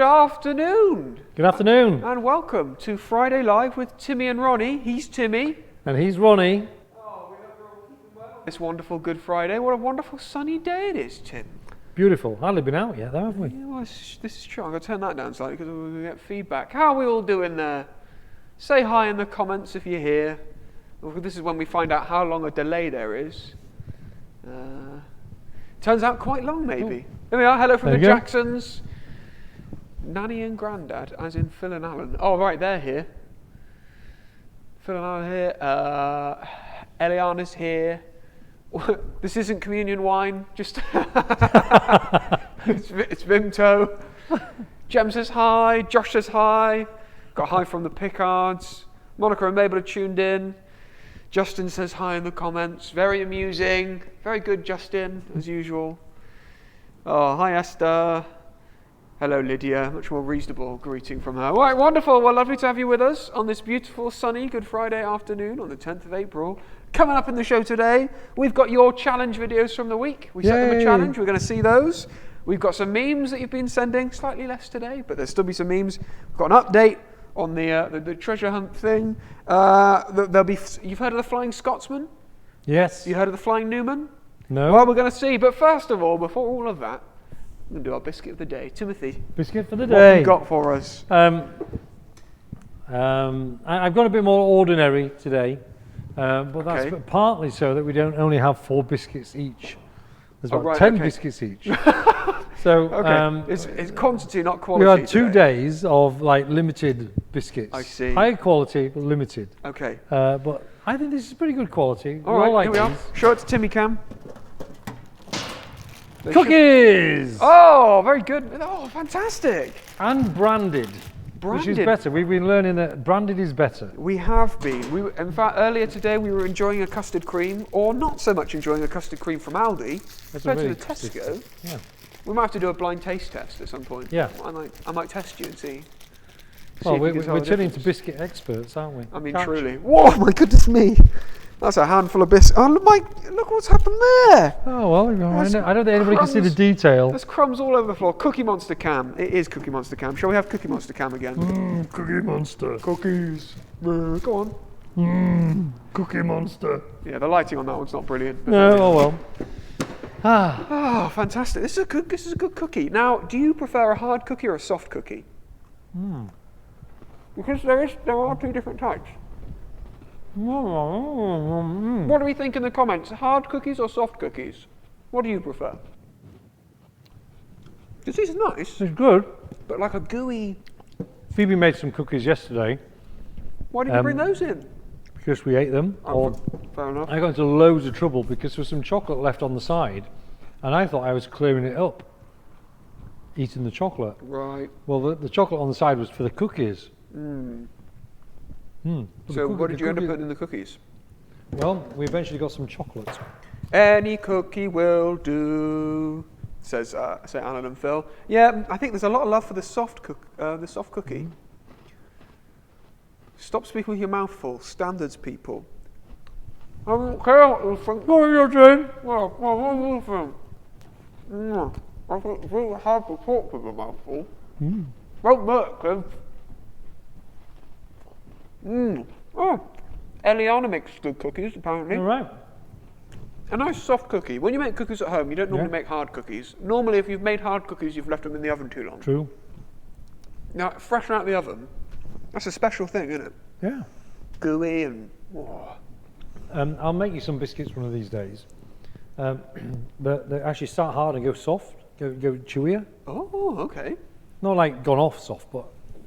afternoon. Good afternoon. And welcome to Friday Live with Timmy and Ronnie. He's Timmy. And he's Ronnie. Oh, we hope you're all keeping well. It's wonderful Good Friday. What a wonderful sunny day it is, Tim. Beautiful. Hardly been out yet, though, have we? Yeah, well, this is true. I'm going to turn that down slightly because we're going to get feedback. How are we all doing there? Say hi in the comments if you're here. This is when we find out how long a delay there is. Turns out quite long, maybe. There we are. Hello from the Jacksons. Nanny and Grandad, as in Phil and Alan. Oh, right, they're here. Phil and Alan here. Eliana's here. This isn't communion wine, just it's Vimto. Jem says hi. Josh says hi. Got hi from the Pickards. Monica and Mabel are tuned in. Justin says hi in the comments. Very amusing. Very good, Justin, as usual. Oh, hi, Esther. Hello, Lydia. Much more reasonable greeting from her. All right, wonderful. Well, lovely to have you with us on this beautiful, sunny Good Friday afternoon on the 10th of April. Coming up in the show today, we've got your challenge videos from the week. We set them a challenge. We're going to see those. We've got some memes that you've been sending. Slightly less today, but there'll still be some memes. We've got an update on the treasure hunt thing. There'll be. You've heard of the Flying Scotsman? Yes. You heard of the Flying Newman? No. Well, we're going to see. But first of all, before all of that, we're going to do our biscuit of the day. Timothy. Biscuit for the day. What have you got for us? I've got a bit more ordinary today, but that's partly so that we don't only have 4 biscuits each. There's about 10 biscuits each. So it's quantity, not quality. We had 2 days of like limited biscuits. I see. High quality, but limited. Okay. But I think this is pretty good quality. All right, here we are. Show it to Timmy Cam. Cookies! Oh, very good. Oh, fantastic. And branded. Which is better. We've been learning that branded is better. We have been. In fact, earlier today we were enjoying a custard cream, or not so much enjoying a custard cream from Aldi, compared to the Tesco. Yeah. We might have to do a blind taste test at some point. Yeah. I might test you and see. Well, we're turning into biscuit experts, aren't we? I mean, truly. Whoa, my goodness me. That's a handful of biscuits. Oh, look what's happened there. Oh, well, I don't think anybody can see the detail. There's crumbs all over the floor. Cookie Monster Cam. It is Cookie Monster Cam. Shall we have Cookie Monster Cam again? Cookie Monster. Cookies. Go on. Cookie Monster. Yeah, the lighting on that one's not brilliant. No, oh well. Oh, fantastic. This is a good cookie. Now, do you prefer a hard cookie or a soft cookie? Because there are 2 different types. What do we think in the comments? Hard cookies or soft cookies? What do you prefer? Because these are nice. It's good. But like a gooey... Phoebe made some cookies yesterday. Why did you bring those in? Because we ate them. Fair enough. I got into loads of trouble because there was some chocolate left on the side and I thought I was clearing it up, eating the chocolate. Right. Well, the chocolate on the side was for the cookies. So what did you end up putting in the cookies? Well, we eventually got some chocolate. Any cookie will do, say Alan and Phil. Yeah, I think there's a lot of love for the soft cookie. Stop speaking with your mouth full. Standards, people. I don't care what you think. What are you doing? Well, what do you think? I think it's really hard to talk with a mouthful. Don't work, Cliff. Oh, Eliana makes good cookies, apparently. All right. A nice soft cookie. When you make cookies at home, you don't normally make hard cookies. Normally, if you've made hard cookies, you've left them in the oven too long. True. Now, fresh out of the oven, that's a special thing, isn't it? Yeah. Gooey and... I'll make you some biscuits one of these days. But they actually start hard and go soft, go chewier. Oh, okay. Not like gone off soft, but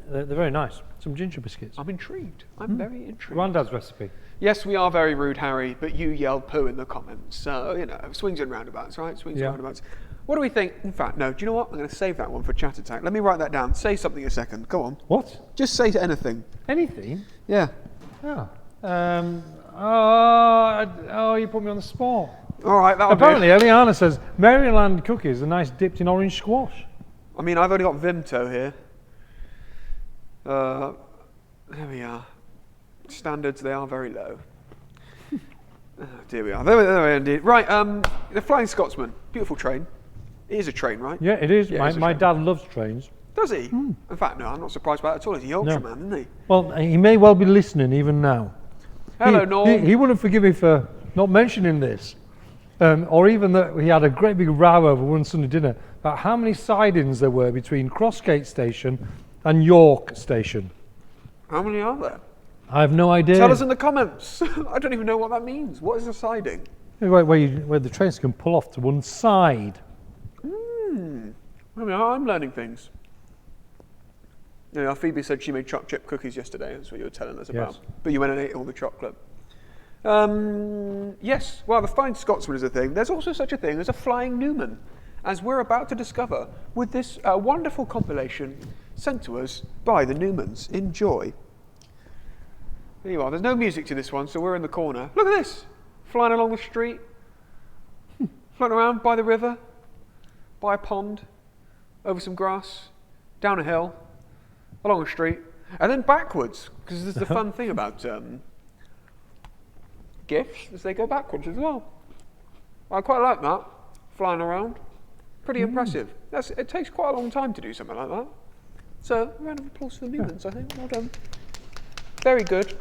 they're very nice. Some ginger biscuits. I'm intrigued. I'm very intrigued. Grandad's recipe. Yes, we are very rude, Harry, but you yelled poo in the comments. So, swings and roundabouts, right? Swings and roundabouts. What do we think? In fact, no, do you know what? I'm going to save that one for Chat Attack. Let me write that down. Say something a second. Go on. What? Just say anything. Anything? Yeah. You put me on the spot. All right, that'll Apparently, Eliana says Maryland cookies are nice dipped in orange squash. I mean, I've only got Vimto here. There we are. Standards, they are very low. There we are. There we are indeed. Right, the Flying Scotsman. Beautiful train. It is a train, right? Yeah, it is. Yeah, My dad loves trains. Does he? In fact, no, I'm not surprised by that at all. He's a Yorkshire man, isn't he? Well, he may well be listening even now. Hello, Norm. He wouldn't forgive me for not mentioning this. Or even that he had a great big row over one Sunday dinner about how many sidings there were between Crossgate Station and York Station. How many are there? I have no idea. Tell us in the comments. I don't even know what that means. What is a siding? Where the trains can pull off to one side. I mean, I'm learning things. Phoebe said she made chocolate chip cookies yesterday. That's what you were telling us about. Yes. But you went and ate all the chocolate. Yes, well, the Flying Scotsman is a thing. There's also such a thing as a Flying Newman, as we're about to discover with this wonderful compilation sent to us by the Newmans. Enjoy. There you are. There's no music to this one, so we're in the corner. Look at this. Flying along the street. Floating around by the river. By a pond. Over some grass. Down a hill. Along a street. And then backwards. Because this is the fun thing about gifts, as they go backwards as well. I quite like that. Flying around. Pretty impressive. It takes quite a long time to do something like that. So, round of applause for the Newmans, I think. Well done. Very good.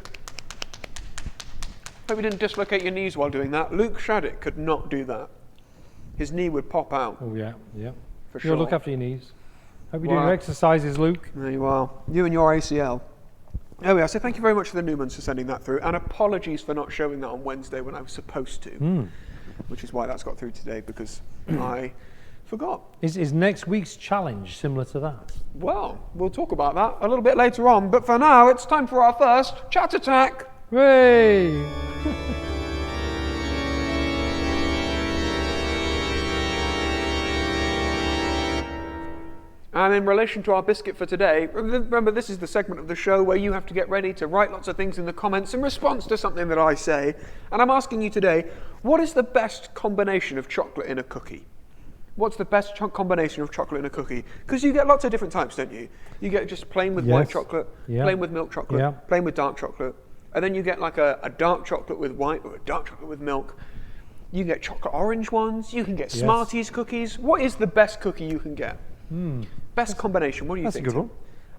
Hope you didn't dislocate your knees while doing that. Luke Shattuck could not do that. His knee would pop out. Oh, yeah. For sure. You'll look after your knees. Hope you're doing your exercises, Luke. There you are. You and your ACL. There we are. So thank you very much to the Newmans for sending that through. And apologies for not showing that on Wednesday when I was supposed to. Which is why that's got through today, because I forgot. Is next week's challenge similar to that? Well, we'll talk about that a little bit later on. But for now, it's time for our first chat attack. Hooray! And in relation to our biscuit for today, remember this is the segment of the show where you have to get ready to write lots of things in the comments in response to something that I say. And I'm asking you today, what is the best combination of chocolate in a cookie? What's the best combination of chocolate in a cookie? Because you get lots of different types, don't you? You get just plain with white chocolate, plain with milk chocolate, plain with dark chocolate. And then you get like a dark chocolate with white or a dark chocolate with milk. You can get chocolate orange ones. You can get Smarties cookies. What is the best cookie you can get? Best combination. What do you think? That's a good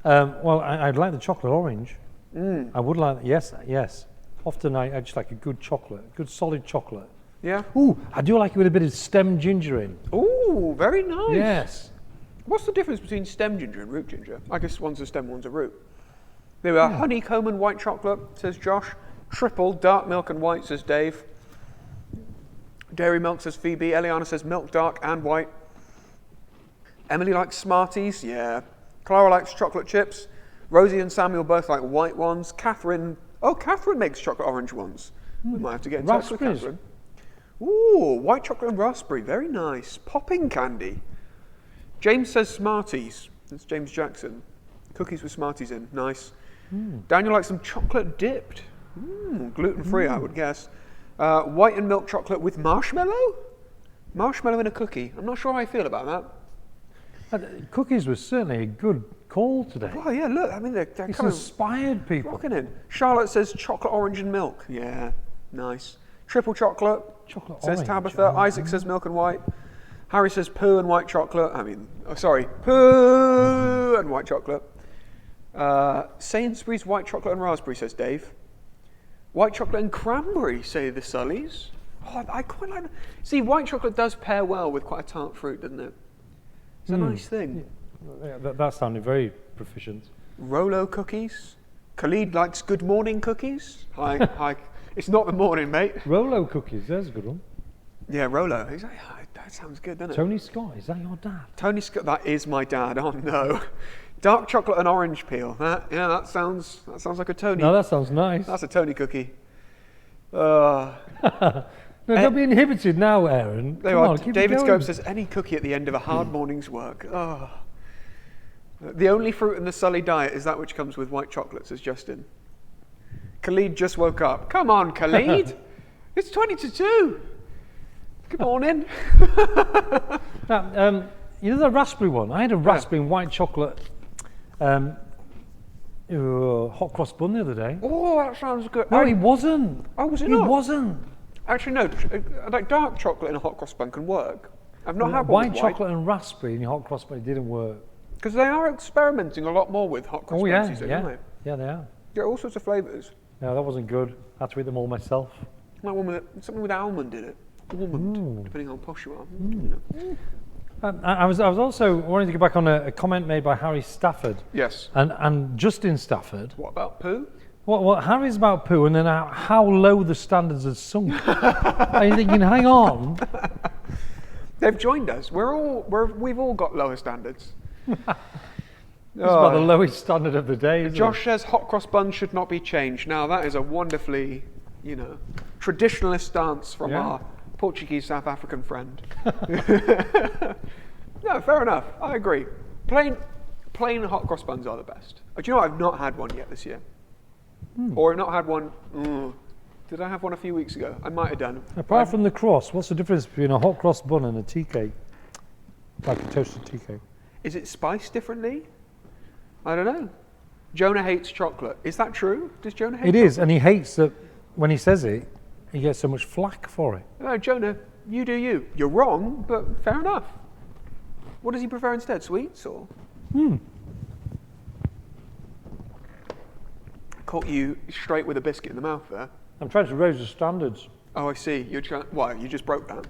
one. Well, I'd like the chocolate orange. I would like that. Yes. Often I just like a good chocolate, good solid chocolate. Yeah. Ooh, I do like it with a bit of stem ginger in. Ooh, very nice. Yes. What's the difference between stem ginger and root ginger? I guess one's a stem, one's a root. There we are. Honeycomb and white chocolate, says Josh. Triple dark milk and white, says Dave. Dairy milk, says Phoebe. Eliana says milk dark and white. Emily likes Smarties, yeah. Clara likes chocolate chips. Rosie and Samuel both like white ones. Catherine makes chocolate orange ones. We might have to get in touch with Catherine. Ooh, white chocolate and raspberry, very nice. Popping candy. James says Smarties. That's James Jackson. Cookies with Smarties in, nice. Daniel likes some chocolate dipped. Gluten-free, I would guess. White and milk chocolate with marshmallow? Marshmallow in a cookie. I'm not sure how I feel about that. Cookies was certainly a good call today. Oh yeah, look, I mean they're kind of inspired people. Rocking in. Charlotte says chocolate orange and milk. Yeah, nice. Triple chocolate. Chocolate says orange. Tabitha. Isaac says milk and white. Harry says poo and white chocolate. Poo and white chocolate. Sainsbury's white chocolate and raspberry, says Dave. White chocolate and cranberry, say the Sullys. Oh, I quite like that. See, white chocolate does pair well with quite a tart fruit, doesn't it? It's a nice thing. Yeah, that sounded very proficient. Rolo cookies. Khalid likes good morning cookies. Hi. It's not the morning, mate. Rolo cookies, there's a good one. Yeah, Rolo. He's like, that sounds good, doesn't it? Tony Scott, is that your dad? Tony Scott, that is my dad. Oh no. Dark chocolate and orange peel. That sounds like a Tony. No, that sounds nice. That's a Tony cookie. No, don't be inhibited now, Aaron. Come on, keep David it going. Scope says, any cookie at the end of a hard morning's work. Oh. The only fruit in the Sully diet is that which comes with white chocolate, says Justin. Khalid just woke up. Come on, Khalid. It's 20 to 2. Good morning. Now, you know the raspberry one? I had a raspberry and white chocolate hot cross bun the other day. Oh, that sounds good. No, it wasn't. Oh, was it not? It wasn't. Actually, no. Like dark chocolate in a hot cross bun can work. I've not had white chocolate and raspberry in your hot cross bun. It didn't work. Because they are experimenting a lot more with hot cross buns these days, aren't they? Yeah, they are. Get all sorts of flavours. No, that wasn't good. I had to eat them all myself. Like one with something with almond in it. Almond, depending on how posh you are. You know. I was also wanting to go back on a comment made by Harry Stafford. Yes. And Justin Stafford. What about poo? What Harry's about poo, and then how low the standards have sunk. Are you thinking, hang on? They've joined us. We've all got lower standards. It's about the lowest standard of the day, isn't Josh says hot cross buns should not be changed. Now that is a wonderfully, traditionalist stance from our Portuguese South African friend. No, fair enough. I agree. Plain hot cross buns are the best. Do you know what? I've not had one yet this year. Or I've not had one. Did I have one a few weeks ago? I might have done. Apart from the cross, what's the difference between a hot cross bun and a tea cake? Like a toasted tea cake. Is it spiced differently? I don't know. Jonah hates chocolate. Is that true? Does Jonah hate chocolate? It is, and he hates that when he says it, he gets so much flack for it. No, Jonah, you do you. You're wrong, but fair enough. What does he prefer instead? Sweets or? Caught you straight with a biscuit in the mouth there. I'm trying to raise the standards. Oh, I see. You're trying. What? You just broke that.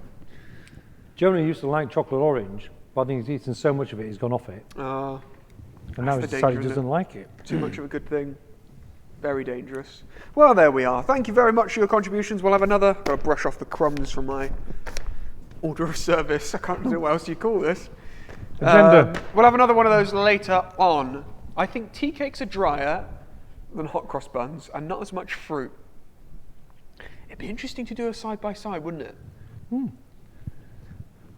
Jonah used to like chocolate orange, but I think he's eaten so much of it, he's gone off it. And now he's decided he doesn't like it. Too much of a good thing. Very dangerous. Well, there we are. Thank you very much for your contributions. We'll have another. Got to brush off the crumbs from my order of service. I can't remember what else you call this. Agenda. We'll have another one of those later on. I think tea cakes are drier than hot cross buns and not as much fruit. It'd be interesting to do a side by side, wouldn't it?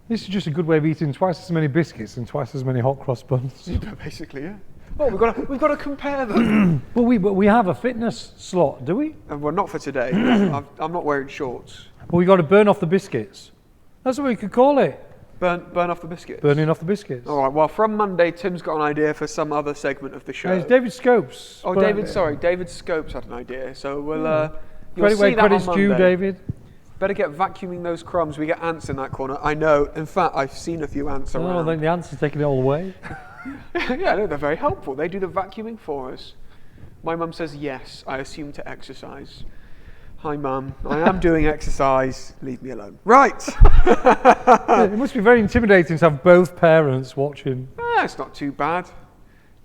This is just a good way of eating twice as many biscuits and twice as many hot cross buns. Basically, yeah. Oh, we've got to compare them. But we have a fitness slot, do we? Well, not for today. I'm not wearing shorts. Well, we got to burn off the biscuits. That's what we could call it. Burn off the biscuits. Burning off the biscuits. All right. Well, from Monday, Tim's got an idea for some other segment of the show. It's David Scopes. Oh, David Scopes had an idea. So we'll. You'll Credit see where that credit's on due, Monday. David. Better get vacuuming those crumbs. We get ants in that corner. I know. In fact, I've seen a few ants around. I think the ants are taking it all away. Yeah, no, they're very helpful. They do the vacuuming for us. My mum says yes. I assume to exercise. Hi, Mum. I am doing exercise. Leave me alone. Right. It must be very intimidating to have both parents watching. It's not too bad.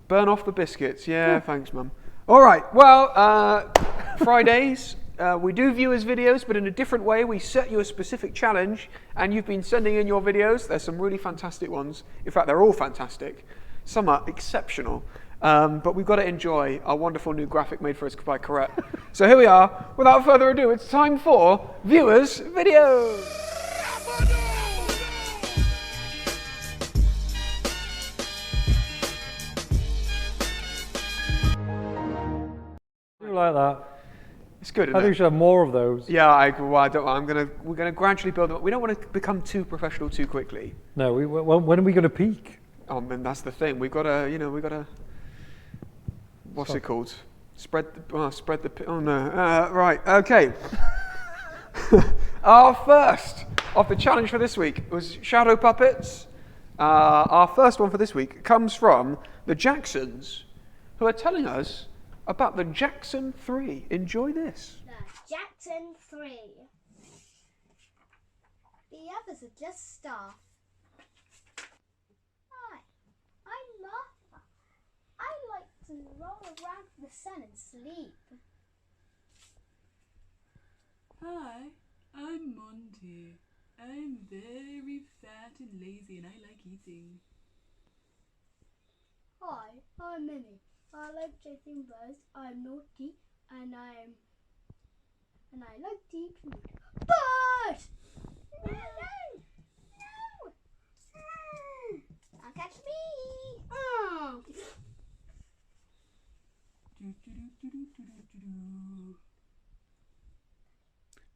Burn off the biscuits. Yeah, thanks, Mum. All right. Well, Fridays, we do viewers' videos, but in a different way. We set you a specific challenge, and you've been sending in your videos. There's some really fantastic ones. In fact, they're all fantastic. Some are exceptional. But we've got to enjoy our wonderful new graphic made for us by Corette. So here we are. Without further ado, it's time for viewers' videos. I do like that. It's good, I isn't think we it? should have more of those. Yeah, we're gonna gradually build them up. We don't want to become too professional too quickly. No, when are we going to peak? And that's the thing. We've got to, what's it called? Spread the, oh no. Right, okay. Our first of the challenge for this week was shadow puppets. Our first one for this week comes from the Jacksons, who are telling us about the Jackson 3. Enjoy this. The Jackson 3. The others are just staff. Hi, I'm Martha. I like to roll around in the sun and sleep. Hi, I'm Monty. I'm very fat and lazy and I like eating. Hi, I'm Minnie. I like chasing birds. I'm naughty and I like to eat food. Bird! No! No! Don't catch me! Oh.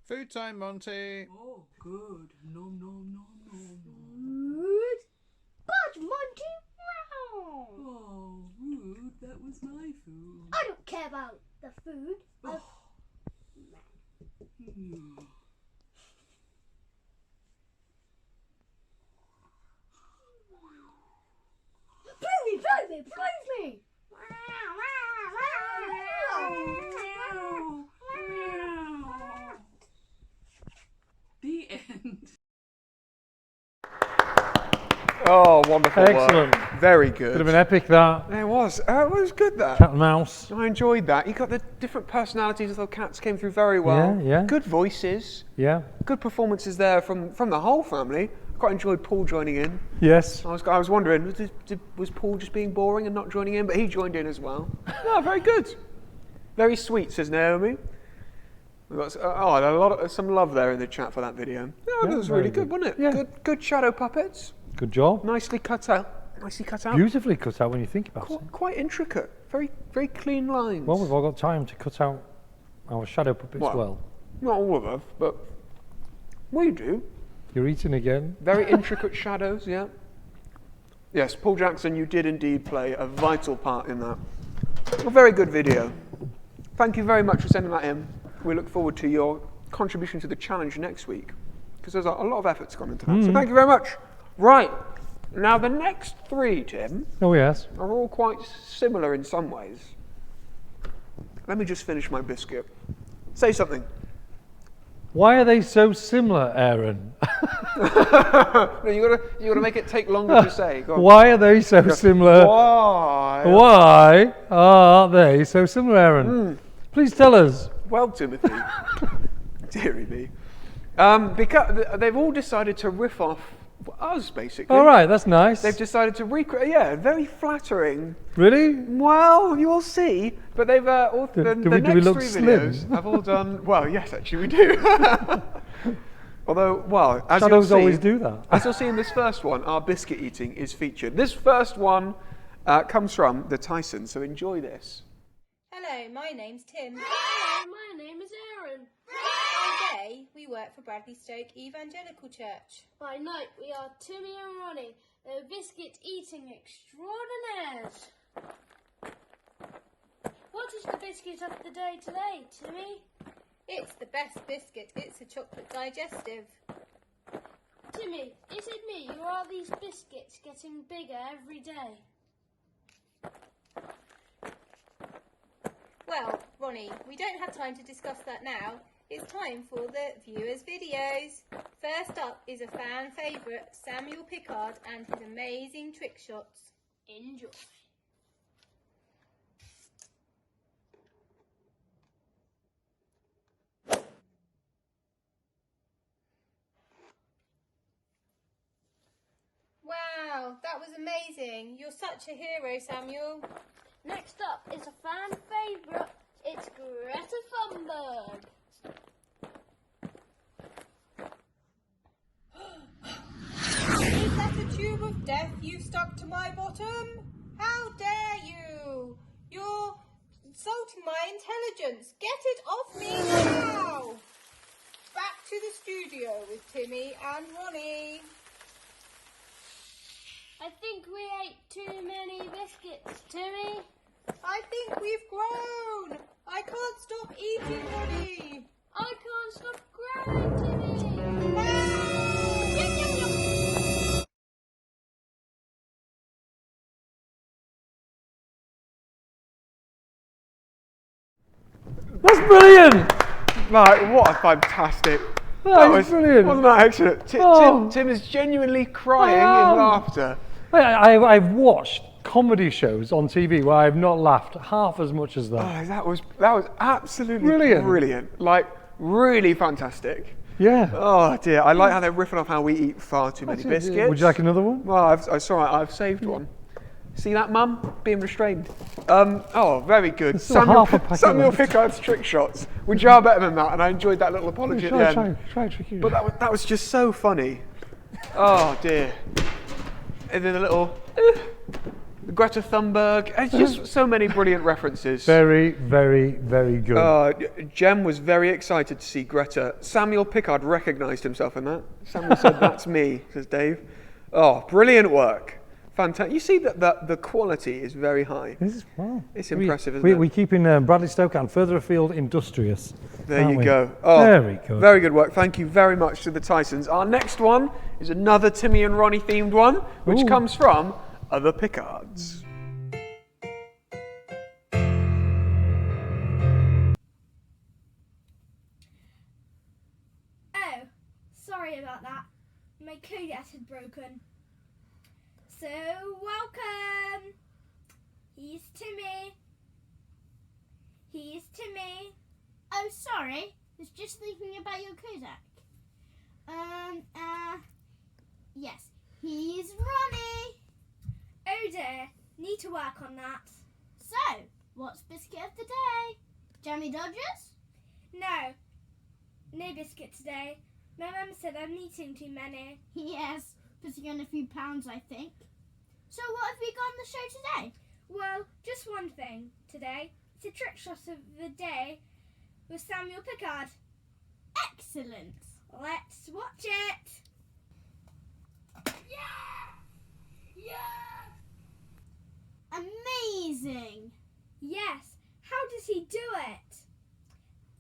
Food time, Monty. Oh, good. Nom nom nom nom nom. Food? But Monty! Meow. Oh, rude. That was my food. I don't care about the food. Oh. Pooey Prove it, prove me! The end. Oh, wonderful Excellent. work. Very good. Could have been epic, that. It was. It was good, that. Cat and mouse. I enjoyed that. You got the different personalities of the cats came through very well. Yeah, yeah. Good voices. Yeah. Good performances there from the whole family. Quite enjoyed Paul joining in. Yes. I was wondering, was Paul just being boring and not joining in? But he joined in as well. Yeah, very good. Very sweet, says Naomi. We got some love there in the chat for that video. Yeah, that was really good, wasn't it? Yeah. Good shadow puppets. Good job. Nicely cut out. Nicely cut out. Beautifully cut out when you think about it. Quite intricate. Very very clean lines. Well, we've all got time to cut out our shadow puppets well. Not all of us, but we do. You're eating again. Very intricate shadows, yeah. Yes, Paul Jackson, you did indeed play a vital part in that. A very good video. Thank you very much for sending that in. We look forward to your contribution to the challenge next week, because there's a lot of effort's gone into that. So thank you very much. Right, now the next three, Tim, Oh, yes. are all quite similar in some ways. Let me just finish my biscuit. Say something. Why are they so similar, Aaron? No, you gotta make it take longer to say. Go on. Why are they so similar? Why? Why are they so similar, Aaron? Please tell us. Well, Timothy, dearie me, because they've all decided to riff off us, basically. All right, that's nice. They've decided to recreate. Yeah, very flattering. Really? Well, you will see. But they've all Do the we next look three slim? videos have all done. Well, yes, actually, we do. Although, well, as you'll Shadows see, always do that. as you'll see in this first one, our biscuit eating is featured. This first one comes from the Tyson. So enjoy this. Hello, my name's Tim. Hello, my name is Aaron. By day, we work for Bradley Stoke Evangelical Church. By night, we are Timmy and Ronnie, the biscuit eating extraordinaires. What is the biscuit of the day today, Timmy? It's the best biscuit. It's a chocolate digestive. Timmy, is it me or are these biscuits getting bigger every day? Well, Ronnie, we don't have time to discuss that now. It's time for the viewers' videos. First up is a fan favourite, Samuel Pickard, and his amazing trick shots. Enjoy. Wow, that was amazing. You're such a hero, Samuel. Next up is a fan favourite. It's Greta Thunberg. Is that a tube of death you've stuck to my bottom? How dare you! You're insulting my intelligence. Get it off me now! Back to the studio with Timmy and Ronnie. I think we ate too many biscuits, Timmy. I think we've grown. I can't stop eating, Ronnie. I can't stop growing, Timmy. No! Yum, yum, yum. That's brilliant. Right, what a fantastic. That was brilliant. Wasn't that excellent? Tim is genuinely crying in laughter. I've watched comedy shows on TV where I've not laughed half as much as that. Oh, that was absolutely Brilliant. brilliant. Like, really fantastic. Yeah. Oh dear, I like how they're riffing off how we eat far too many biscuits. Would you like another one? Well, I've saved one. See that, Mum? Being restrained. Oh, very good. still half a packet Samuel left. Pickard's trick shots, which are better than that, and I enjoyed that little apology at the end. Try tricky. But that was just so funny. Oh dear. And then the little Greta Thunberg. It's just so many brilliant references. Very, very, very good. Jem was very excited to see Greta. Samuel Pickard recognised himself in that. Samuel said, "That's me," says Dave. Oh, brilliant work. Fantastic. You see that the quality is very high. Wow. It's impressive, isn't it? We keep in Bradley Stoke and further afield industrious. There aren't you we? go. Oh, very good. Very good work. Thank you very much to the Tysons. Our next one is another Timmy and Ronnie themed one, which Ooh. comes from the Pickards. sorry about that. My codec had broken. So, welcome. He's Timmy. Oh, sorry. Was just thinking about your codec. Yes. He's Ronnie. Oh dear. Need to work on that. So, what's biscuit of the day? Jammy Dodgers? No biscuit today. My mum said I'm eating too many. Yes, putting on a few pounds, I think. So what have we got on the show today? Well, just one thing today. It's a trick shot of the day with Samuel Pickard. Excellent. Let's watch it. Amazing. Yes. How does he do it?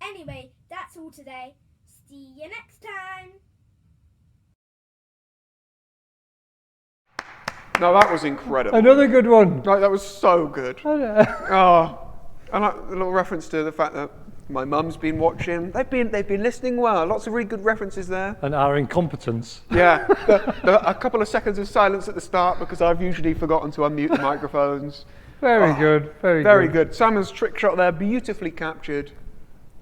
Anyway, that's all today. See you next time. No, that was incredible. Another good one. Like, that was so good. Oh, I like the little reference to the fact that my mum's been watching. They've been listening well. Lots of really good references there. And our incompetence. Yeah, a couple of seconds of silence at the start because I've usually forgotten to unmute the microphones. Very good. Very good. Samuel's trick shot there, beautifully captured.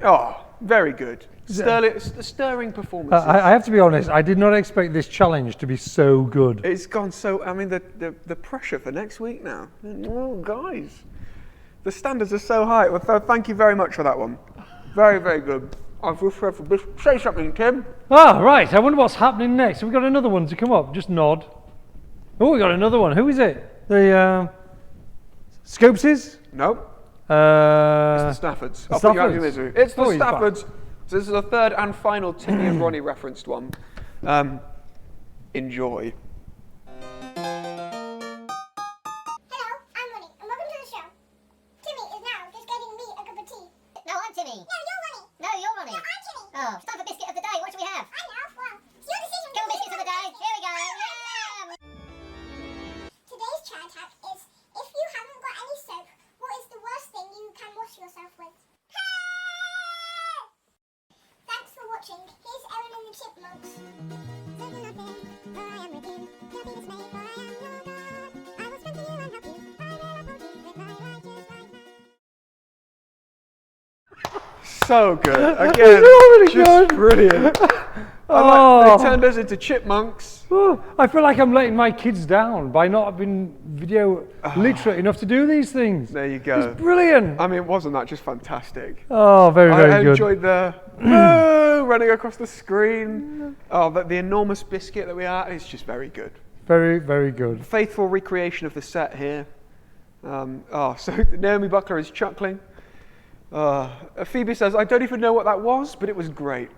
Oh, very good. Stirring performances. I have to be honest, I did not expect this challenge to be so good. It's gone so. I mean, the pressure for next week now. Oh, guys, the standards are so high. Well, thank you very much for that one. Very, very good. I've just read for this. Say something, Tim. Ah, right. I wonder what's happening next. Have we got another one to come up? Just nod. Oh, we got another one. Who is it? The Scopeses? No. It's the Staffords. I'll put you out of your misery. It's the Staffords. So this is the third and final Timmy and Ronnie referenced one. Enjoy. Hello, I'm Ronnie, and welcome to the show. Timmy is now just getting me a cup of tea. No, I'm Timmy. No, you're Ronnie. No, you're Ronnie. No, I'm Timmy. Oh, it's time for biscuit of the day. What should we have? I know. Well, it's your decision. Go on, biscuits of the day. Here we go. Yeah. Today's chat hack is: if you haven't got any soap, what is the worst thing you can wash yourself with? Thanks for watching. Here's Aaron and the Chipmunks. So do nothing, for I am with you. Don't be dismayed, for I am your God. I will strengthen you and help you. I will uphold you with my righteous right hand. So good. Again, really just good. brilliant. They turned us into chipmunks. Oh, I feel like I'm letting my kids down by not having video literate enough to do these things. There you go. It's brilliant. I mean, wasn't that just fantastic? Oh, very, very I good. enjoyed the running across the screen. Oh, the enormous biscuit that we are. It's just very good. Very, very good. Faithful recreation of the set here. So Naomi Buckler is chuckling. Phoebe says, I don't even know what that was, but it was great.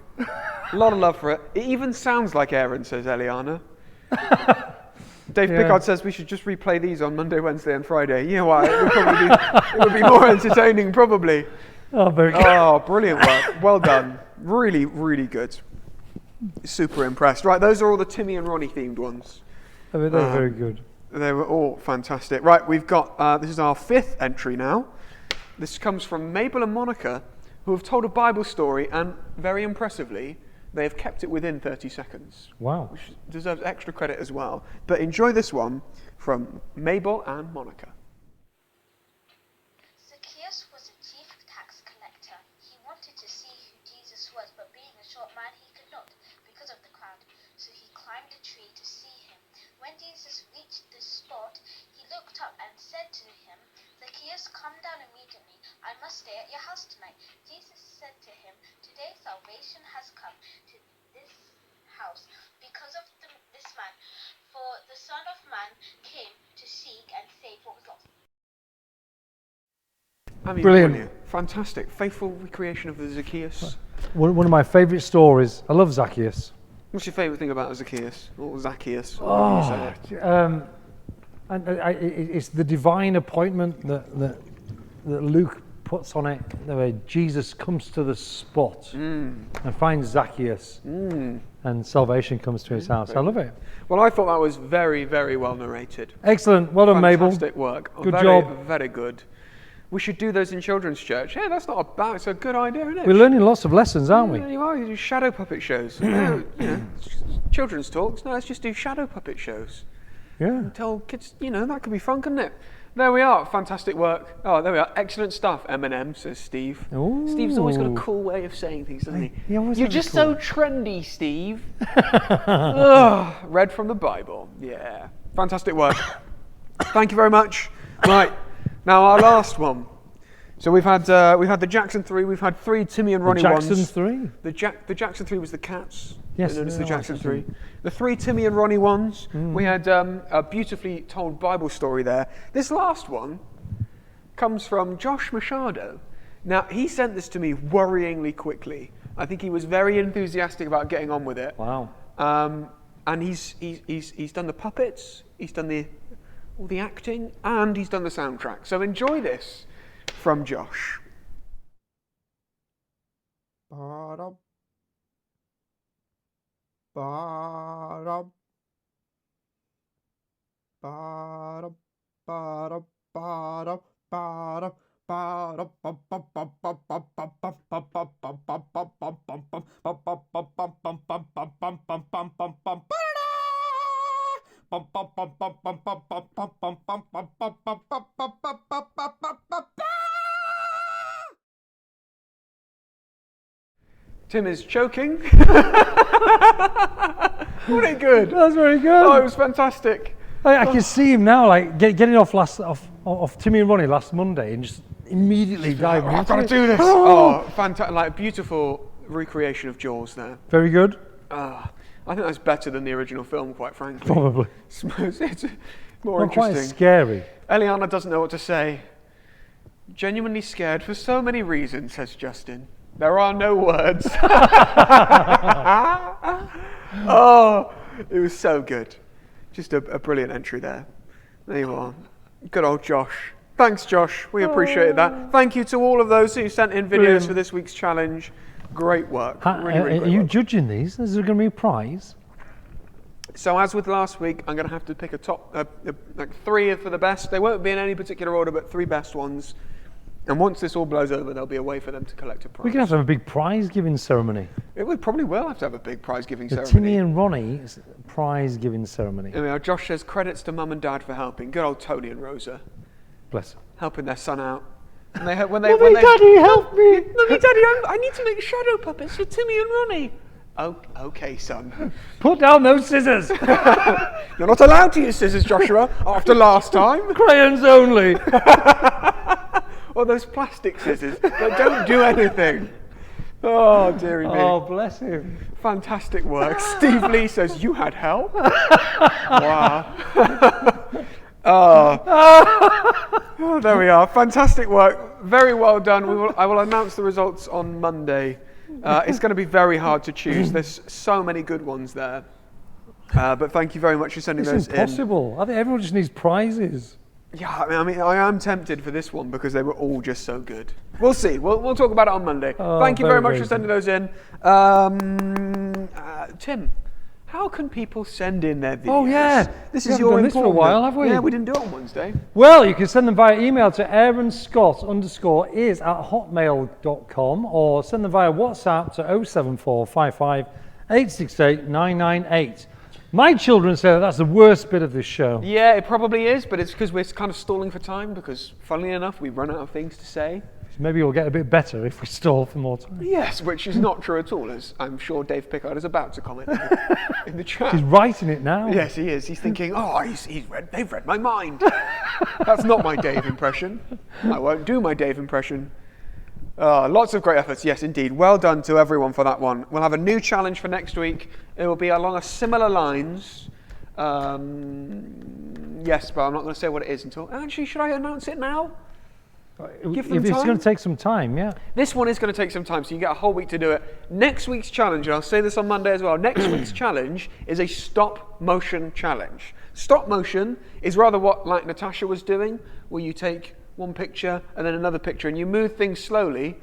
A lot of love for it. It even sounds like Aaron, says Eliana. Dave Pickard says we should just replay these on Monday, Wednesday and Friday. You know what? It would be more entertaining, probably. Oh, very good. Oh, brilliant work. Well done. Really, really good. Super impressed. Right, those are all the Timmy and Ronnie themed ones. I mean, they're very good. They were all fantastic. Right, we've got, this is our 5th entry now. This comes from Mabel and Monica, who have told a Bible story, and very impressively, they have kept it within 30 seconds. Wow. Which deserves extra credit as well. But enjoy this one from Mabel and Monica. Zacchaeus was a chief tax collector. He wanted to see who Jesus was, but being a short man, he could not because of the crowd. So he climbed a tree to see him. When Jesus reached the spot, he looked up and said to him, Zacchaeus, come down immediately. I must stay at your house tonight. Jesus said to him, today salvation has come to this house because of this man. For the Son of Man came to seek and save what was lost. I mean, Brilliant. Fantastic. Faithful recreation of the Zacchaeus. One of my favourite stories. I love Zacchaeus. What's your favourite thing about Zacchaeus? Or Zacchaeus? Oh, it's the divine appointment that Luke puts on it, the way Jesus comes to the spot and finds Zacchaeus, and salvation comes to his house. I love it. Well, I thought that was very, very well narrated. Excellent. Well done, Mabel. Fantastic work. Good very, job. Very good. We should do those in children's church. Hey, that's not a bad. It's a good idea, isn't it? We're learning lots of lessons, aren't we? Yeah, you are. You do shadow puppet shows. No, children's talks. No, let's just do shadow puppet shows. Yeah. Tell kids, that could be fun, couldn't it? There we are. Fantastic work. Oh, there we are. Excellent stuff. M&M, says Steve. Ooh. Steve's always got a cool way of saying things, doesn't he? He always You're has a just cool so trendy, Steve. Ugh, read from the Bible. Yeah. Fantastic work. Thank you very much. Right. Now our last one. So we've had the Jackson 3. We've had 3 Timmy and Ronnie ones. Jackson 3? The Jackson 3 was the cats. Yes, Known as the no, Jackson I see. 3. The 3 Timmy and Ronnie ones. We had a beautifully told Bible story there. This last one comes from Josh Machado. Now, he sent this to me worryingly quickly. I think he was very enthusiastic about getting on with it. Wow. And he's done the puppets, he's done all the acting, and he's done the soundtrack. So enjoy this from Josh. Tim is choking. Wasn't it good? That's very good. Oh, it was fantastic. I can see him now, like getting off Timmy and Ronnie last Monday, and just immediately diving I've into got to it. do this. Oh, fantastic! Like a beautiful recreation of Jaws there. Very good. I think that's better than the original film, quite frankly. Probably. It's more Not quite interesting. as scary. Eliana doesn't know what to say. Genuinely scared for so many reasons, says Justin. There are no words. Oh, it was so good. Just a brilliant entry there. There you are. Good old Josh. Thanks, Josh. We appreciated that. Thank you to all of those who sent in videos Brilliant. for this week's challenge. Great work. Really, really Are great you work. judging these? Is there going to be a prize? So as with last week, I'm going to have to pick a top, like 3 for the best. They won't be in any particular order, but 3 best ones. And once this all blows over, there'll be a way for them to collect a prize. We're going to have a big prize giving ceremony. We probably will have to have a big prize giving The ceremony. Timmy and Ronnie prize giving ceremony. Here we are. Josh says credits to Mum and Dad for helping. Good old Tony and Rosa, Bless them. helping their son out. And they, Daddy, help me! Mummy, Daddy, I need to make shadow puppets for Timmy and Ronnie. Oh, okay, son. Put down those scissors! You're not allowed to use scissors, Joshua, after last time. Crayons only! Or those plastic scissors that don't do anything. Oh, dearie me. Oh, bless him. Fantastic work. Steve Lee says, you had help? Wow. Oh, there we are. Fantastic work. Very well done. I will announce the results on Monday. It's going to be very hard to choose. There's so many good ones there. But thank you very much for sending It's those impossible. I think everyone just needs prizes. Yeah, I mean, I am tempted for this one because they were all just so good. We'll see. We'll talk about it on Monday. Oh, Thank you very very, much for very sending those in. Tim, how can people send in their videos? Oh, yeah. This We is haven't your done this for a important while, bit. have we? Yeah, we didn't do it on Wednesday. Well, you can send them via email to aaronscott_is@hotmail.com or send them via WhatsApp to 07455 868 998. My children say that's the worst bit of this show. Yeah, it probably is, but it's because we're kind of stalling for time because, funnily enough, we run out of things to say. Maybe we'll get a bit better if we stall for more time. Yes, which is not true at all, as I'm sure Dave Pickard is about to comment in the chat. He's writing it now. Yes, he is. He's thinking, they've read my mind. That's not my Dave impression. I won't do my Dave impression. Lots of great efforts. Yes, indeed. Well done to everyone for that one. We'll have a new challenge for next week. It will be along a similar lines. Yes, but I'm not going to say what it is until... Actually, should I announce it now? Give them If it's time? going to take some time, yeah. This one is going to take some time, so you get a whole week to do it. Next week's challenge, and I'll say this on Monday as well, next week's challenge is a stop motion challenge. Stop motion is rather what like Natasha was doing, where you take one picture and then another picture and you move things slowly,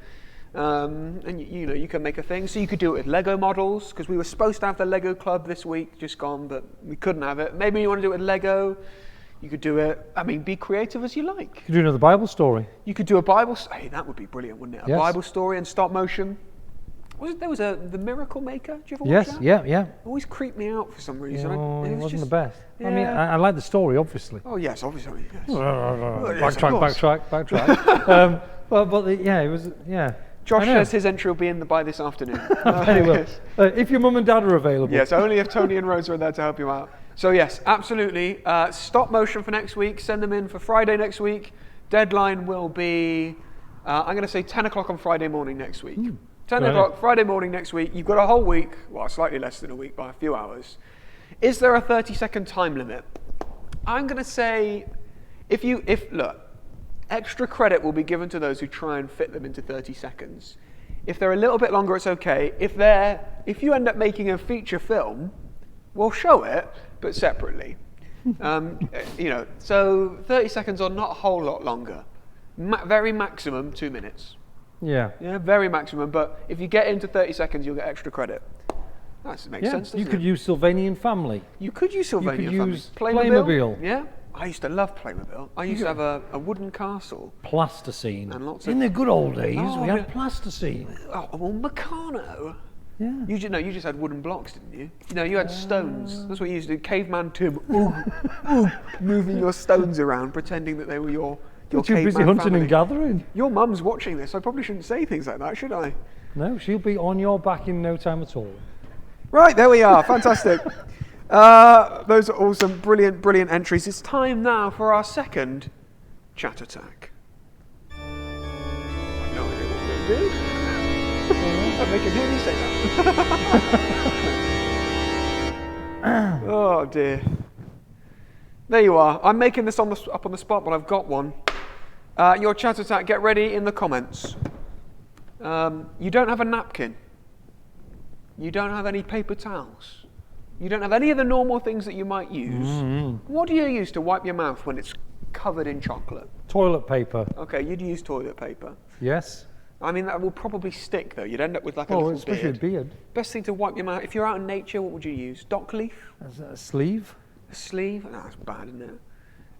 and you can make a thing. So you could do it with Lego models, because we were supposed to have the Lego club this week, just gone, but we couldn't have it. Maybe you want to do it with Lego. You could do it. I mean, be creative as you like. You could do another Bible story. You could do a Bible. Hey, that would be brilliant, wouldn't it? A Yes. Bible story in stop motion. There was The Miracle Maker. Did you ever watch Yes, that? yeah. Always creeped me out for some reason. Oh, it wasn't just, the best. I mean, Yeah. I like the story, obviously. Oh yes, obviously. Yes. yes, of Backtrack. Yeah, it was, yeah. Josh I know. says his entry will be in by this afternoon. Very well. If your mum and dad are available. Yes, only if Tony and Rose are there to help you out. So yes, absolutely. Stop motion for next week. Send them in for Friday next week. Deadline will be, I'm going to say 10 o'clock on Friday morning next week. 10 Right. o'clock Friday morning next week. You've got a whole week, well, slightly less than a week by a few hours. Is there a 30-second time limit? I'm going to say, look, extra credit will be given to those who try and fit them into 30 seconds. If they're a little bit longer, it's okay. If you end up making a feature film, we'll show it, but separately. So 30 seconds or not a whole lot longer. Very maximum 2 minutes. Yeah. Yeah, very maximum. But if you get into 30 seconds, you'll get extra credit. That makes sense, doesn't You could it? use Sylvanian Family. You could use Sylvania. You could use Family. Playmobil. Yeah, I used to love Playmobil. I used to have a wooden castle. Plasticine. And lots In of- the good old days, Oh, we had yeah. plasticine. Oh, well, Meccano. Yeah. You just had wooden blocks, didn't you? You had stones. That's what you used to do. Caveman Tim, moving your stones around, pretending that they were your You're too busy caveman hunting family. and gathering. Your mum's watching this. I probably shouldn't say things like that, should I? No, she'll be on your back in no time at all. Right, there we are. Fantastic. Those are all some brilliant, brilliant entries. It's time now for our second chat attack. I've no idea what we're going to do. They can hear me say that. Oh dear. There you are. I'm making this up on the spot, but I've got one. Your chat attack, get ready in the comments. You don't have a napkin. You don't have any paper towels. You don't have any of the normal things that you might use. What do you use to wipe your mouth when it's covered in chocolate? Toilet paper. Okay, you'd use toilet paper. Yes. I mean, that will probably stick, though. You'd end up with like a Oh, little especially a beard. beard. Best thing to wipe your mouth. If you're out in nature, what would you use? Dock leaf? As a sleeve. A sleeve? No, that's bad, isn't it?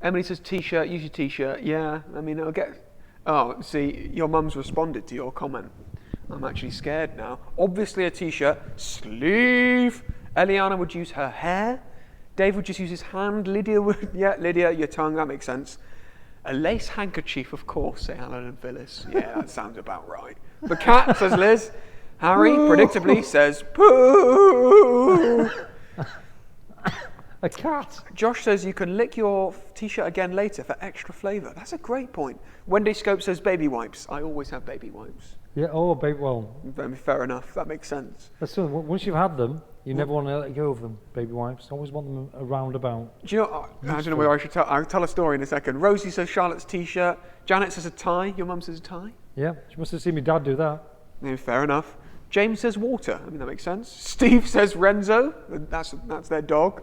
Emily says t-shirt. Use your t-shirt. Yeah, I mean, it'll get... Oh, see, your mum's responded to your comment. I'm actually scared now. Obviously a t-shirt. Sleeve. Eliana would use her hair. Dave would just use his hand. Lydia would... Yeah, Lydia, your tongue. That makes sense. A lace handkerchief, of course, say Alan and Phyllis. Yeah, that sounds about right. The cat, says Liz. Harry, predictably, says poo. A cat. Josh says you can lick your t-shirt again later for extra flavour. That's a great point. Wendy Scope says baby wipes. I always have baby wipes. Yeah. Oh, baby. Well, Fair enough. That makes sense. that's so, once you've had them, you never want to let go of them. Baby wipes. Always want them around about. Do you know? I don't know whether I should tell. I'll tell a story in a second. Rosie says Charlotte's t-shirt. Janet says a tie. Your mum says a tie. Yeah. She must have seen my dad do that. Yeah, fair enough. James says water. I mean, that makes sense. Steve says Renzo. That's their dog.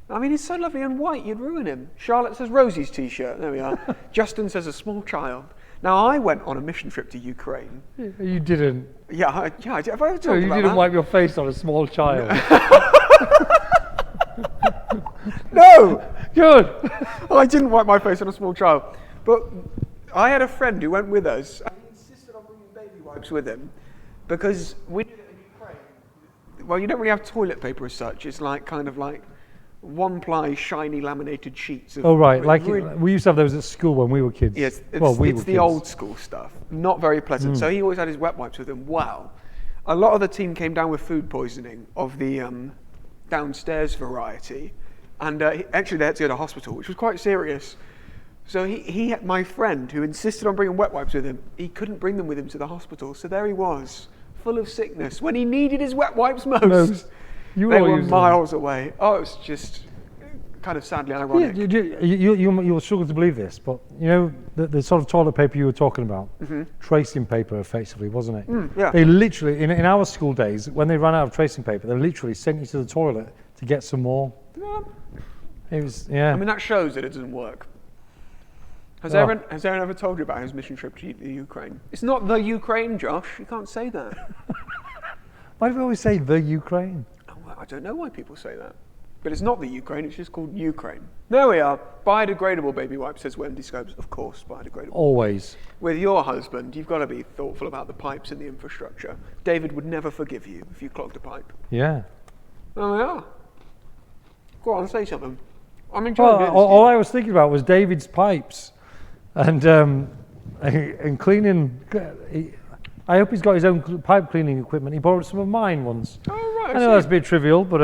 I mean, he's so lovely and white, you'd ruin him. Charlotte says Rosie's t-shirt. There we are. Justin says a small child. Now, I went on a mission trip to Ukraine. You didn't. Yeah, I did. Have I ever told No, you you about didn't that? wipe your face on a small child. No! Good. I didn't wipe my face on a small child. But I had a friend who went with us, and he insisted on bringing baby wipes with him, because we did it in Ukraine. Well, you don't really have toilet paper as such. It's like kind of like one-ply, shiny laminated sheets. Of Oh right, like really- we used to have those at school when we were kids. Yes, it's, well, we it's were the kids. old school stuff. Not very pleasant. So he always had his wet wipes with him. Well, a lot of the team came down with food poisoning of the downstairs variety, and actually they had to go to hospital, which was quite serious. So he had my friend who insisted on bringing wet wipes with him. He couldn't bring them with him to the hospital, so there he was, full of sickness when he needed his wet wipes most. You They all were used them. miles away. Oh, it was just kind of sadly Yeah, ironic. you'll struggle to believe this, but you know the sort of toilet paper you were talking about, tracing paper, effectively, wasn't it? yeah. They literally, in our school days, when they ran out of tracing paper, they literally sent you to the toilet to get some more. It was, yeah. I mean, that shows that it doesn't work. Has Oh. Aaron ever told you about his mission trip to the Ukraine? It's not the Ukraine, Josh. You can't say that. Why do we always say the Ukraine? Oh, well, I don't know why people say that. But it's not the Ukraine, it's just called Ukraine. There we are. Biodegradable baby wipes, says Wendy Scopes. Of course, biodegradable. Always. With your husband, you've got to be thoughtful about the pipes and the infrastructure. David would never forgive you if you clogged a pipe. Yeah. There we are. Go on, say something. I'm enjoying Well, this. all I was thinking about was David's pipes, and cleaning. I hope he's got his own pipe cleaning equipment. He borrowed some of mine once. Oh, right. I know that's a bit trivial, but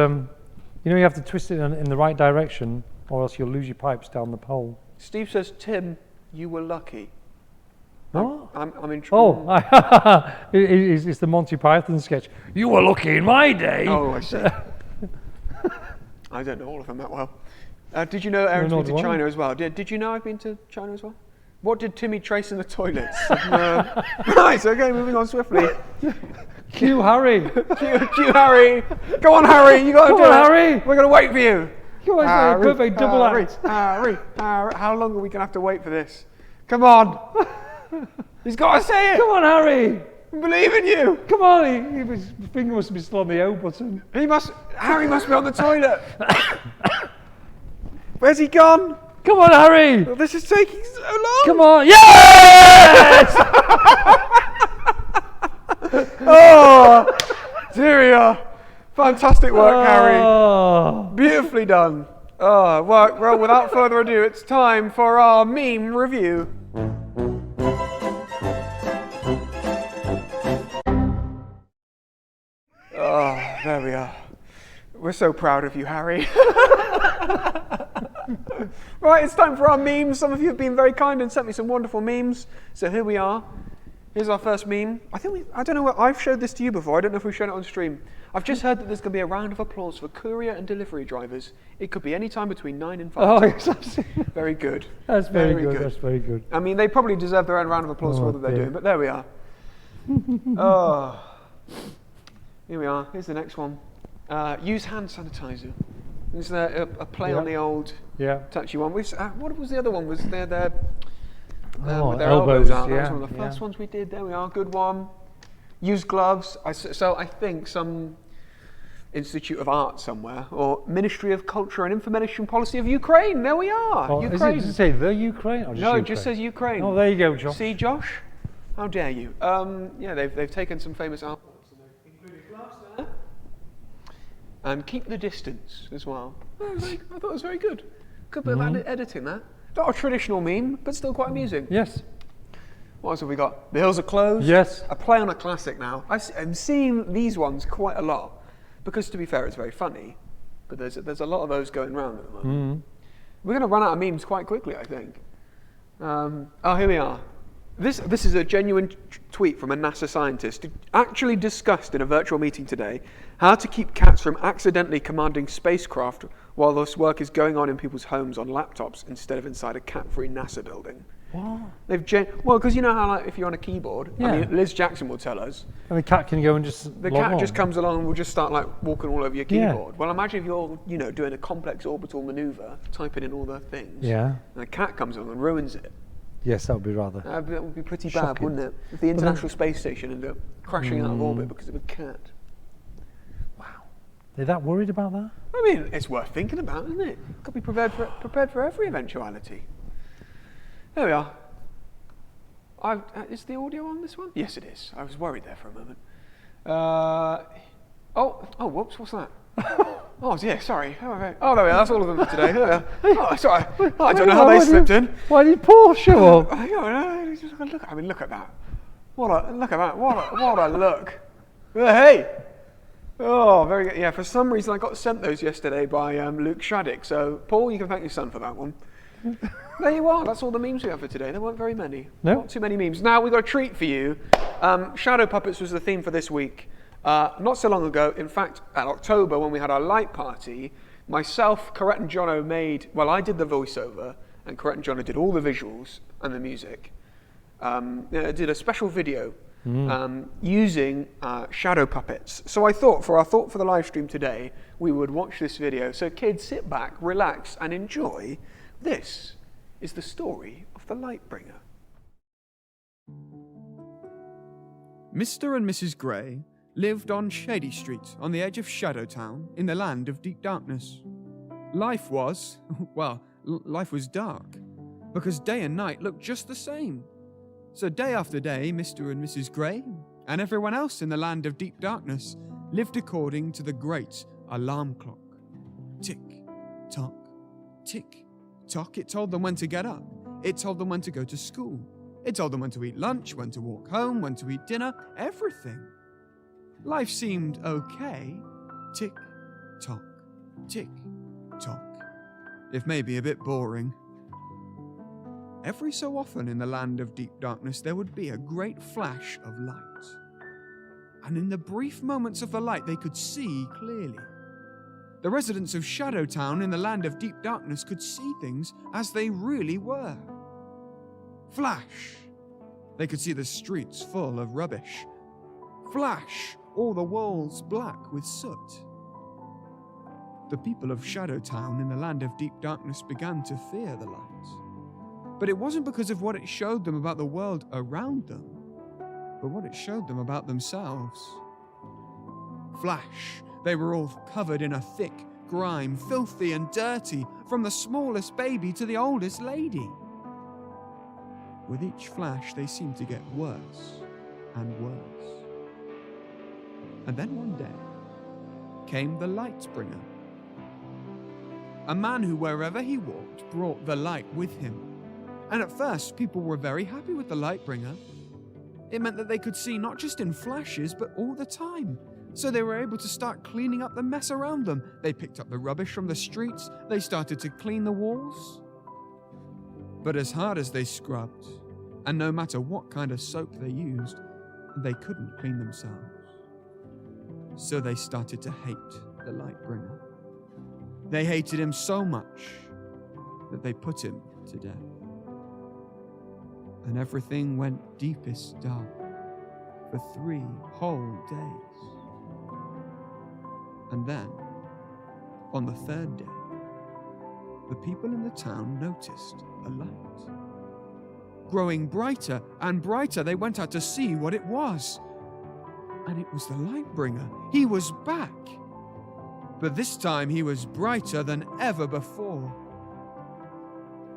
you have to twist it in the right direction, or else you'll lose your pipes down the pole. Steve says, Tim, you were lucky. What? I'm intrigued. Oh, it's the Monty Python sketch. You were lucky in my day. Oh, I see. I don't know all of them that well. Did you know Aaron's been to China as well? Did you know I've been to China as well? What did Timmy trace in the toilets? Right, okay, moving on swiftly. Cue Harry. Cue Harry. Go on, Harry. You got to do it. Harry. We're going to wait for you. Come on, Harry, perfect double act. Harry. How long are we going to have to wait for this? Come on. He's got to say it. Come on, Harry. I believe in you. Come on. His finger must be still on the O button. Harry must be on the toilet. Where's he gone? Come on, Harry. Well, this is taking so long. Come on. Yes! Oh, dear. Fantastic work, Harry. Oh. Beautifully done. Oh, well, without further ado, it's time for our meme review. Oh, there we are. We're so proud of you, Harry. Right, it's time for our memes. Some of you have been very kind and sent me some wonderful memes. So here we are. Here's our first meme. I don't know, I've showed this to you before. I don't know if we've shown it on stream. I've just heard that there's going to be a round of applause for courier and delivery drivers. It could be any time between 9 and 5. Oh, yes. Very good. That's very good. That's very good. I mean, they probably deserve their own round of applause for all that they're doing, but there we are. Oh. Here we are. Here's the next one. Use hand sanitizer. This is a play on the old touchy one. What was the other one? Was there with their elbows out? That was one of the first ones we did. There we are. Good one. Use gloves. So I think some Institute of Art somewhere, or Ministry of Culture and Information Policy of Ukraine. There we are. Oh, Ukraine. Does it say the Ukraine? Or just Ukraine? It just says Ukraine. Oh, there you go, Josh. See, Josh? How dare you? They've taken some famous art. And keep the distance as well. I thought it was very good. Good bit of editing that. Not a traditional meme, but still quite amusing. Yes. What else have we got? The hills are closed. Yes. A play on a classic now. I'm seeing these ones quite a lot because, to be fair, it's very funny. But there's a lot of those going around at the moment. We're going to run out of memes quite quickly, I think. Here we are. This is a genuine tweet from a NASA scientist who actually discussed in a virtual meeting today how to keep cats from accidentally commanding spacecraft while this work is going on in people's homes on laptops instead of inside a cat-free NASA building. What? Because you know how if you're on a keyboard, I mean, Liz Jackson will tell us. And the cat can go and just just comes along and will just start walking all over your keyboard. Well, imagine if you're doing a complex orbital maneuver, typing in all the things. Yeah. And a cat comes along and ruins it. Yes, that would be rather. That would be pretty bad, wouldn't it? If the International Space Station ended up crashing out of orbit because of a cat. Wow. They're that worried about that? I mean, it's worth thinking about, isn't it? Got to be prepared for every eventuality. There we are. Is the audio on this one? Yes, it is. I was worried there for a moment. Whoops, what's that? Oh dear, sorry. Oh, there we are. That's all of them for today. There we are. Oh, sorry. I don't know how they slipped in. Why did Paul show up? Look at that. What a look. Hey. Oh, very good. Yeah, for some reason I got sent those yesterday by Luke Shaddick. So, Paul, you can thank your son for that one. There you are. That's all the memes we have for today. There weren't very many. No. Not too many memes. Now, we've got a treat for you. Shadow puppets was the theme for this week. Not so long ago, in fact, at October, when we had our light party, myself, Corette and Jono I did the voiceover, and Corette and Jono did all the visuals and the music. Did a special video using shadow puppets. So I thought for the live stream today, we would watch this video. So kids, sit back, relax, and enjoy. This is the story of the Lightbringer. Mr. and Mrs. Gray lived on Shady Street on the edge of Shadowtown in the land of deep darkness. life was dark, because day and night looked just the same. So day after day, Mr. and Mrs. Grey and everyone else in the land of deep darkness lived according to the great alarm clock. Tick, tock, tick, tock. It told them when to get up. It told them when to go to school. It told them when to eat lunch, when to walk home, when to eat dinner, everything. Life seemed okay. Tick, tock, tick, tock. If maybe a bit boring. Every so often in the land of deep darkness, there would be a great flash of light. And in the brief moments of the light, they could see clearly. The residents of Shadowtown in the land of deep darkness could see things as they really were. Flash! They could see the streets full of rubbish. Flash! All the walls black with soot. The people of Shadowtown in the land of deep darkness began to fear the light. But it wasn't because of what it showed them about the world around them, but what it showed them about themselves. Flash! They were all covered in a thick grime, filthy and dirty, from the smallest baby to the oldest lady. With each flash, they seemed to get worse and worse. And then one day came the light bringer. A man who, wherever he walked, brought the light with him. And at first, people were very happy with the light bringer. It meant that they could see not just in flashes, but all the time. So they were able to start cleaning up the mess around them. They picked up the rubbish from the streets. They started to clean the walls. But as hard as they scrubbed, and no matter what kind of soap they used, they couldn't clean themselves. So they started to hate the light bringer. They hated him so much that they put him to death. And everything went deepest dark for 3 whole days. And then, on the 3rd day, the people in the town noticed a light. Growing brighter and brighter, they went out to see what it was. And it was the light bringer. He was back. But this time he was brighter than ever before.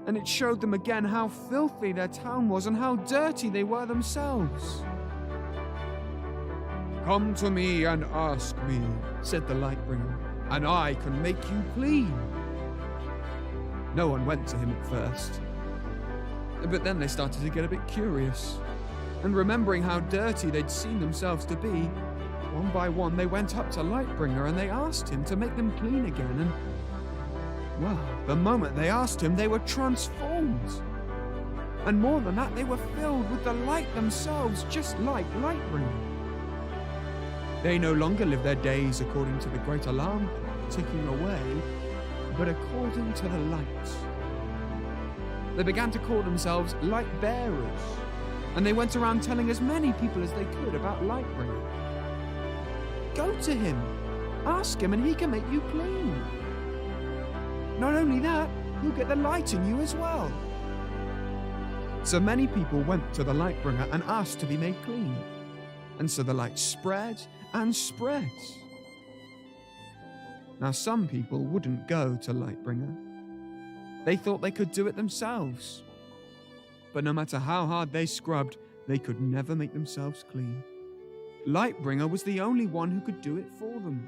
And it showed them again how filthy their town was and how dirty they were themselves. "Come to me and ask me," said the light bringer, "and I can make you clean." No one went to him at first. But then they started to get a bit curious. And remembering how dirty they'd seen themselves to be, one by one they went up to Lightbringer and they asked him to make them clean again. And, well, the moment they asked him, they were transformed. And more than that, they were filled with the light themselves, just like Lightbringer. They no longer lived their days according to the great alarm clock ticking away, but according to the light. They began to call themselves light bearers, and they went around telling as many people as they could about Lightbringer. Go to him, ask him, and he can make you clean. Not only that, he'll get the light in you as well. So many people went to the Lightbringer and asked to be made clean. And so the light spread and spread. Now some people wouldn't go to Lightbringer. They thought they could do it themselves. But no matter how hard they scrubbed, they could never make themselves clean. Lightbringer was the only one who could do it for them.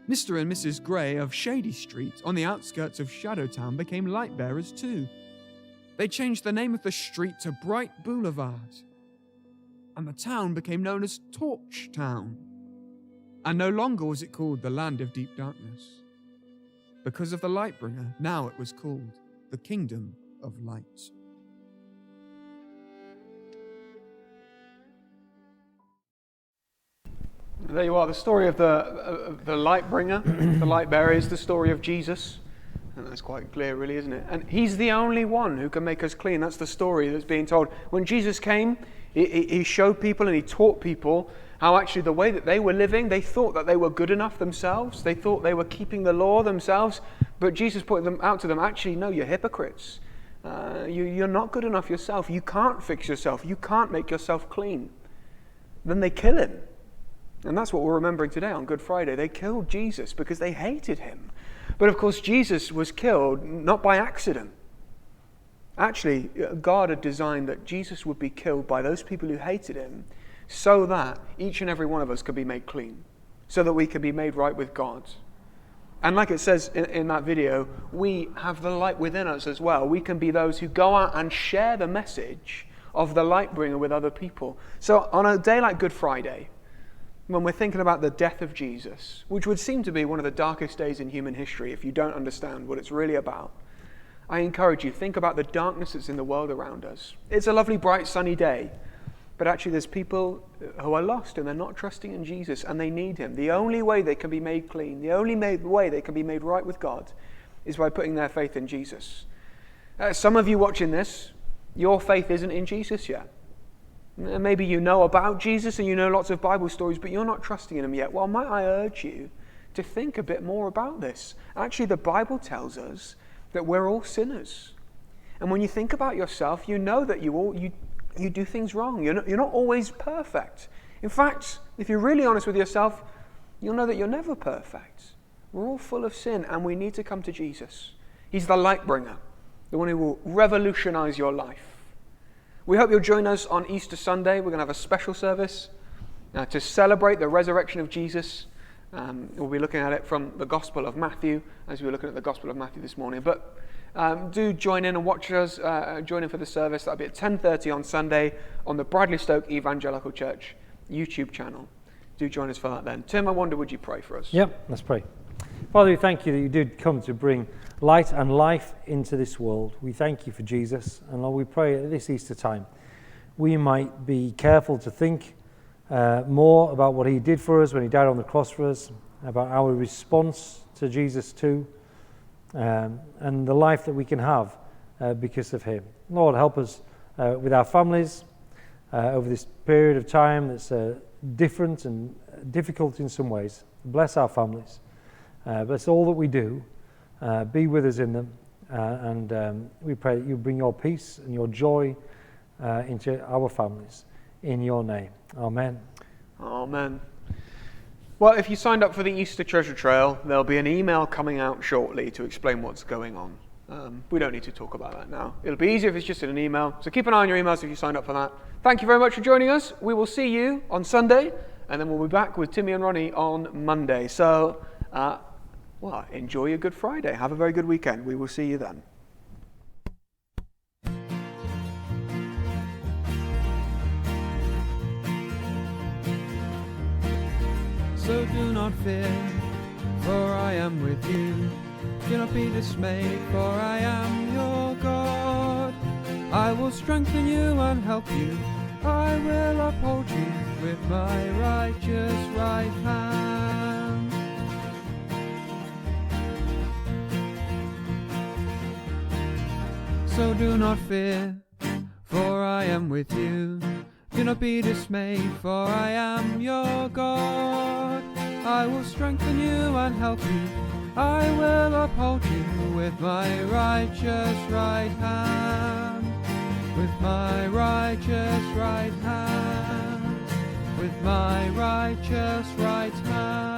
Mr. and Mrs. Grey of Shady Street, on the outskirts of Shadowtown, became light bearers too. They changed the name of the street to Bright Boulevard, and the town became known as Torch Town. And no longer was it called the Land of Deep Darkness. Because of the Lightbringer, now it was called the Kingdom of Light. There you are, the story of the Lightbringer, the light bearer, is the story of Jesus. And that's quite clear, really, isn't it? And he's the only one who can make us clean. That's the story that's being told. When Jesus came, he showed people and he taught people how actually the way that they were living, they thought that they were good enough themselves. They thought they were keeping the law themselves. But Jesus pointed them out to them, actually, no, you're hypocrites. You're not good enough yourself. You can't fix yourself. You can't make yourself clean. Then they kill him. And that's what we're remembering today on Good Friday. They killed Jesus because they hated him. But of course, Jesus was killed not by accident. Actually, God had designed that Jesus would be killed by those people who hated him so that each and every one of us could be made clean, so that we could be made right with God. And like it says in that video, we have the light within us as well. We can be those who go out and share the message of the light bringer with other people. So on a day like Good Friday, when we're thinking about the death of Jesus, which would seem to be one of the darkest days in human history if you don't understand what it's really about, I encourage you, think about the darkness that's in the world around us. It's a lovely, bright, sunny day, but actually there's people who are lost and they're not trusting in Jesus and they need him. The only way they can be made clean, the only way they can be made right with God is by putting their faith in Jesus. Some of you watching this, your faith isn't in Jesus yet. Maybe you know about Jesus and you know lots of Bible stories, but you're not trusting in him yet. Well, might I urge you to think a bit more about this. Actually, the Bible tells us that we're all sinners. And when you think about yourself, you know that you do things wrong. You're not always perfect. In fact, if you're really honest with yourself, you'll know that you're never perfect. We're all full of sin and we need to come to Jesus. He's the light bringer, the one who will revolutionize your life. We hope you'll join us on Easter Sunday. We're going to have a special service to celebrate the resurrection of Jesus. We'll be looking at it from the Gospel of Matthew, as we were looking at the Gospel of Matthew this morning. But do join in and watch us, join in for the service. That'll be at 10:30 on Sunday on the Bradley Stoke Evangelical Church YouTube channel. Do join us for that then. Tim, I wonder, would you pray for us? Yep, let's pray. Father, we thank you that you did come to bring light and life into this world. We thank you for Jesus. And Lord, we pray at this Easter time, we might be careful to think more about what he did for us when he died on the cross for us, about our response to Jesus too, and the life that we can have because of him. Lord, help us with our families over this period of time that's different and difficult in some ways. Bless our families. Bless all that we do. Be with us in them. And we pray that you bring your peace and your joy into our families. In your name. Amen. Amen. Well, if you signed up for the Easter Treasure Trail, there'll be an email coming out shortly to explain what's going on. We don't need to talk about that now. It'll be easier if it's just in an email. So keep an eye on your emails if you signed up for that. Thank you very much for joining us. We will see you on Sunday, and then we'll be back with Timmy and Ronnie on Monday. So, enjoy your Good Friday. Have a very good weekend. We will see you then. So do not fear, for I am with you. Do not be dismayed, for I am your God. I will strengthen you and help you. I will uphold you with my righteous right hand. So do not fear, for I am with you. Do not be dismayed, for I am your God. I will strengthen you and help you. I will uphold you with my righteous right hand. With my righteous right hand. With my righteous right hand.